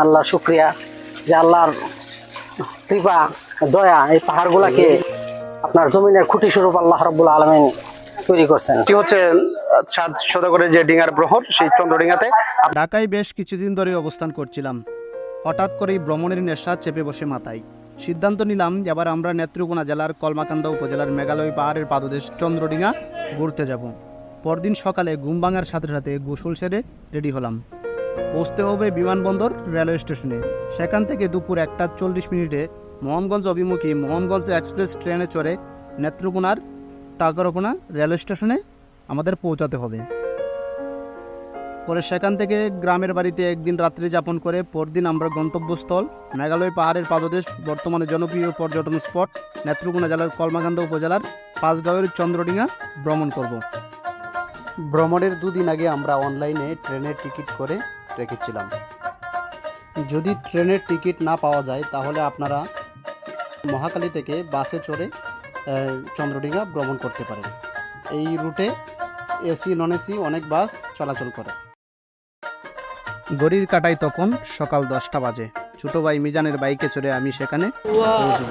আল্লাহ শুক্রিয়া যে আল্লাহর কৃপা দয়া এই পাহাড়গুলাকে আপনার জমিনের খুঁটি স্বরূপ আল্লাহ রাব্বুল আলামিন তৈরি করছেন। এটি হচ্ছে 7 সওদাগরের যে ডিঙার প্রহর, সেই চন্দ্রডিঙাতে ঢাকায় বেশ কিছুদিন ধরে অবস্থান করছিলাম। হঠাৎ করেই ভ্রমণের নেশা চেপে বসে মাথায়। সিদ্ধান্ত নিলাম এবার আমরা নেত্রকোনা জেলার কলমাকান্দা উপজেলার মেঘালয় পাহাড়ের পাদদেশ চন্দ্রডিঙা ঘুরতে যাব। পরদিন সকালে ঘুম ভাঙার সাথে সাথে গোসল সেরে রেডি হলাম। পৌঁছতে হবে বিমানবন্দর রেলওয়ে স্টেশনে। সেখান থেকে দুপুর 1:40 মোহনগঞ্জ অভিমুখী মোহনগঞ্জ এক্সপ্রেস ট্রেনে চড়ে নেত্রকোনার টাকারকোনা রেলওয়ে স্টেশনে আমাদের পৌঁছাতে হবে। পরে সেখান থেকে গ্রামের বাড়িতে একদিন রাত্রি যাপন করে পরদিন আমরা গন্তব্যস্থল মেঘালয় পাহাড়ের পাদদেশ, বর্তমানে জনপ্রিয় পর্যটন স্পট নেত্রকোনা জেলার কলমাকান্দা উপজেলার পাঁচগাঁওয়ের চন্দ্রডিঙা ভ্রমণ করব। ভ্রমণের দুদিন আগে আমরা অনলাইনে ট্রেনের টিকিট করে রেখেছিলাম। যদি ট্রেনের টিকিট না পাওয়া যায় তাহলে আপনারা মহাখালী থেকে বাসে চড়ে চন্দ্রডিঙা ভ্রমণ করতে পারেন। এই রুটে এসি নন এসি অনেক বাস চলাচল করে। ঘড়ির কাঁটায় তখন সকাল 10টা বাজে। ছোটো ভাই মিজানের বাইকে চড়ে আমি সেখানে পৌঁছব।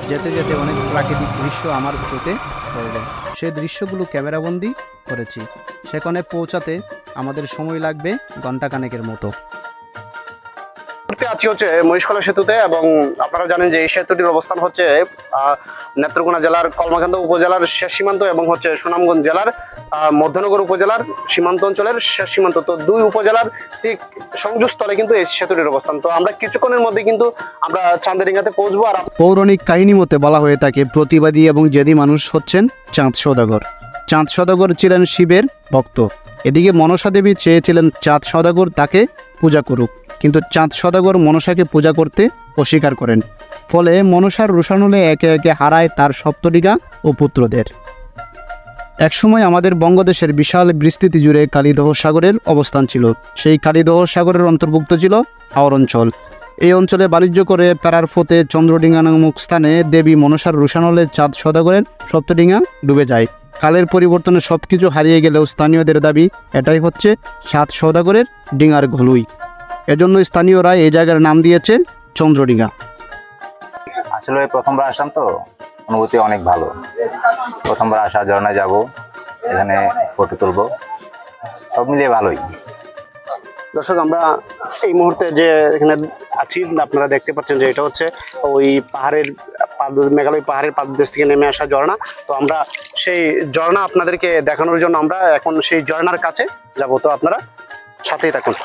যেতে যেতে অনেক প্রাকৃতিক দৃশ্য আমার চোখে পড়ল। সে দৃশ্যগুলো ক্যামেরাবন্দি করেছি। সেখানে পৌঁছাতে আমাদের সময় লাগবে ঘণ্টাখানেকের মতো। আছি হচ্ছে মহিষকলা সেতুতে, এবং আপনারা জানেন যে এই সেতুটির অবস্থান হচ্ছে নেত্রকোনা জেলার কলমাকান্দা উপজেলার শেষ সীমান্ত এবং হচ্ছে সুনামগঞ্জ জেলার মধ্যনগর উপজেলার সীমান্ত অঞ্চলের শেষ সীমান্ত। তো দুই উপজেলার ঠিক সংযোগস্থলে কিন্তু এই সেতুটির অবস্থান। তো আমরা কিছুক্ষণের মধ্যে কিন্তু আমরা চান্দেরিঙ্গাতে পৌঁছবো। আর পৌরাণিক কাহিনী মতে বলা হয়ে থাকে প্রতিবাদী এবং জেদি মানুষ হচ্ছেন চাঁদ সওদাগর। চাঁদ সওদাগর ছিলেন শিবের ভক্ত। এদিকে মনসা দেবী চেয়েছিলেন চাঁদ সওদাগর তাকে পূজা করুক, কিন্তু চাঁদ সওদাগর মনসাকে পূজা করতে অস্বীকার করেন। ফলে মনসার রোষানলে একে একে হারায় তার সপ্তডিঙা ও পুত্রদের। একসময় আমাদের বঙ্গদেশের বিশাল বিস্তৃতি জুড়ে কালিদহ সাগরের অবস্থান ছিল। সেই কালিদহ সাগরের অন্তর্ভুক্ত ছিল হাওর অঞ্চল। এই অঞ্চলে বাণিজ্য করে ফেরার পথে চন্দ্রডিঙা নামক স্থানে দেবী মনসার রোষানলে চাঁদ সওদাগরের সপ্তডিঙা ডুবে যায়। কালের পরিবর্তনে সব কিছু হারিয়ে গেলেও স্থানীয়দের দাবি এটাই হচ্ছে চাঁদ সওদাগরের ডিঙার ঘলুই। এজন্য স্থানীয়রা এই জায়গার নাম দিয়েছে চন্দ্রডিঙা। আসলে প্রথমবার আসলাম তো, অনুভূতি অনেক ভালো। প্রথমবার আসা, ঝর্ণায় যাব, এখানে ফটো তুলবো, সব মিলিয়ে ভালোই। দর্শক, আমরা এই মুহূর্তে যে এখানে আছি আপনারা দেখতে পাচ্ছেন যে এটা হচ্ছে ওই পাহাড়ের মেঘালয় পাহাড়ের পাদদেশ থেকে নেমে আসা ঝর্ণা। তো আমরা সেই ঝর্ণা আপনাদেরকে দেখানোর জন্য আমরা এখন সেই ঝর্ণার কাছে যাব। তো আপনারা সাথেই থাকুন।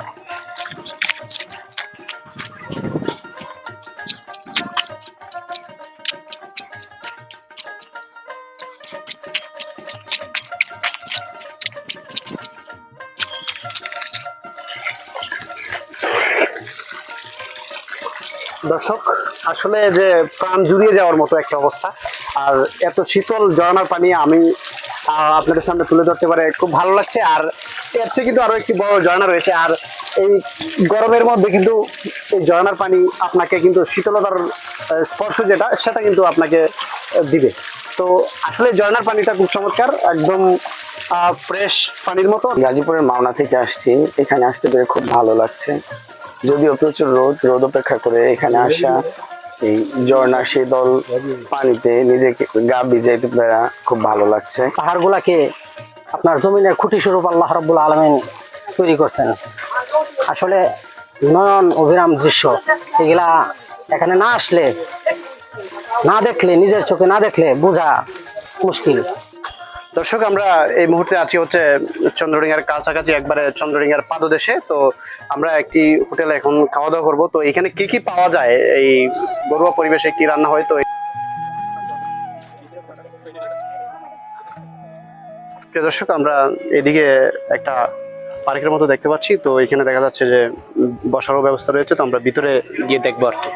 দর্শক, আসলে যে প্রাণ জুড়িয়ে যাওয়ার মতো একটা অবস্থা। আর এত শীতল ঝর্ণার পানি আমি আপনাদের সামনে তুলে ধরতে পারে খুব ভালো লাগছে। আর এর চেয়ে কিন্তু আরো একটি বড় ঝর্ণা রয়েছে। আর এই গরমের মধ্যে কিন্তু এই ঝর্ণার পানি আপনাকে কিন্তু শীতলতার স্পর্শ সেটা কিন্তু আপনাকে দিবে। তো আসলে ঝর্ণার পানিটা খুব চমৎকার, একদম ফ্রেশ পানির মতো। গাজীপুরের মাওনা থেকে আসছি, এখানে আসতে পেরে খুব ভালো লাগছে। যদিও প্রচুর রোদ অপেক্ষা করে এখানে আসা, এই ঝর্ণার শীতল পানিতে নিজেকে গা ভিজাইতে পেরে খুব ভালো লাগছে। পাহাড়গুলাকে আপনার জমিনের খুঁটি স্বরূপ আল্লাহ রাব্বুল আলামিন তৈরি করছেন। আসলে নয়ন অভিরাম দৃশ্য, এগুলা এখানে না আসলে, না দেখলে, নিজের চোখে না দেখলে বোঝা মুশকিল। দর্শক, আমরা এই মুহূর্তে আছি হচ্ছে চন্দ্রডিঙার কাছাকাছি, একবারে চন্দ্রডিঙার পাদদেশে। তো আমরা একটি হোটেলে এখন খাওয়া দাওয়া করবো। তো এখানে কি কি পাওয়া যায়, এই ঘরোয়া পরিবেশে কি রান্না হয়, তো দর্শক আমরা এদিকে একটা পার্কের মতো দেখতে পাচ্ছি। তো এখানে দেখা যাচ্ছে যে বসারও ব্যবস্থা রয়েছে। তো আমরা ভিতরে গিয়ে দেখবো আর কি।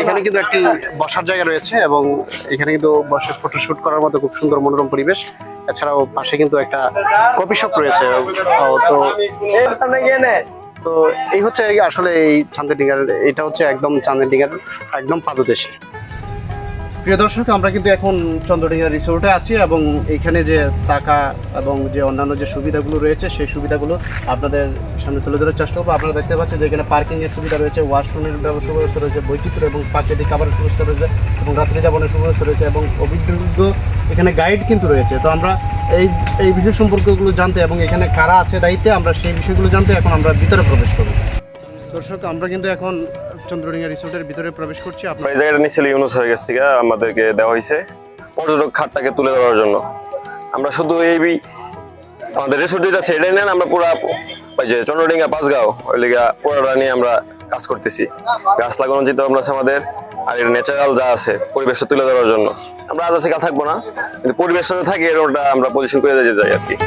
এখানে কিন্তু একটি বসার জায়গা রয়েছে, এবং এখানে কিন্তু বসে ফটোশুট করার মতো খুব সুন্দর মনোরম পরিবেশ। এছাড়াও পাশে কিন্তু একটা কফি শপ রয়েছে। তো এই হচ্ছে আসলে এই চান্দেরডিঙার, এটা হচ্ছে একদম চান্দেরডিঙার একদম পাদদেশে। প্রিয় দর্শক, আমরা কিন্তু এখন চন্দ্রডিঙ্গা রিসোর্টে আছি এবং এইখানে যে টাকা এবং যে অন্যান্য যে সুবিধাগুলো রয়েছে সেই সুবিধাগুলো আপনাদের সামনে তুলে ধরার চেষ্টা করবো। আপনারা দেখতে পাচ্ছেন যে এখানে পার্কিংয়ের সুবিধা রয়েছে, ওয়াশরুমের সুব্যবস্থা রয়েছে, বৈচিত্র্য এবং প্রাকৃতিক খাবারের সুব্যবস্থা রয়েছে এবং রাত্রি যাপনের সুব্যবস্থা রয়েছে এবং অভিজ্ঞ এখানে গাইড কিন্তু রয়েছে। তো আমরা এই বিষয় সম্পর্কগুলো জানতে এবং এখানে কারা আছে দায়িত্বে, আমরা সেই বিষয়গুলো জানতে এখন আমরা ভিতরে প্রবেশ করব। দর্শক, আমরা কিন্তু এখন চন্দ্রডিঙ্গা রিসোর্টের ভিতরে প্রবেশ করছি। এই জায়গাটা নিচ্ছিল ইউনুস স্যারের কাছ থেকে আমাদেরকে দেওয়া হয়েছে পর্যটক খাতটাকে তুলে ধরার জন্য। আমরা শুধু আমাদের রিসোর্ট যেটা আছে এটাই নেন, আমরা পুরা ওই যে চন্দ্রডিঙ্গা পাঁচগাঁও ওই লিগা পুরোটা নিয়ে আমরা কাজ করতেছি। গাছ লাগানো যেতে আমরা আমাদের, আর এর ন্যাচারাল যা আছে পরিবেশটা তুলে ধরার জন্য। আমরা আজ আছে কাল থাকবো না, কিন্তু পরিবেশটা থাকে এরকমটা আমরা পজিশন করে দিতে যাই আর কি।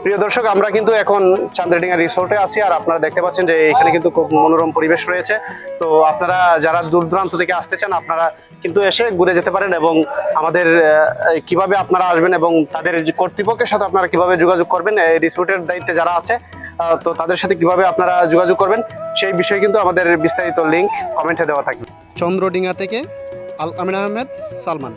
প্রিয় দর্শক, আমরা কিন্তু এখন চন্দ্রডিঙ্গা রিসোর্টে আছি আর আপনারা দেখতে পাচ্ছেন যে এখানে কিন্তু খুব মনোরম পরিবেশ রয়েছে। তো আপনারা যারা দূর দূরান্ত থেকে আসতে চান আপনারা কিন্তু এসে ঘুরে যেতে পারেন এবং আমাদের কিভাবে আপনারা আসবেন এবং তাদের যে কর্তৃপক্ষের সাথে আপনারা কিভাবে যোগাযোগ করবেন, এই রিসোর্টের দায়িত্বে যারা আছে তো তাদের সাথে কিভাবে আপনারা যোগাযোগ করবেন সেই বিষয়ে কিন্তু আমাদের বিস্তারিত লিঙ্ক কমেন্টে দেওয়া থাকবে। চন্দ্রডিঙ্গা থেকে আল আমিন আহমেদ সালমান।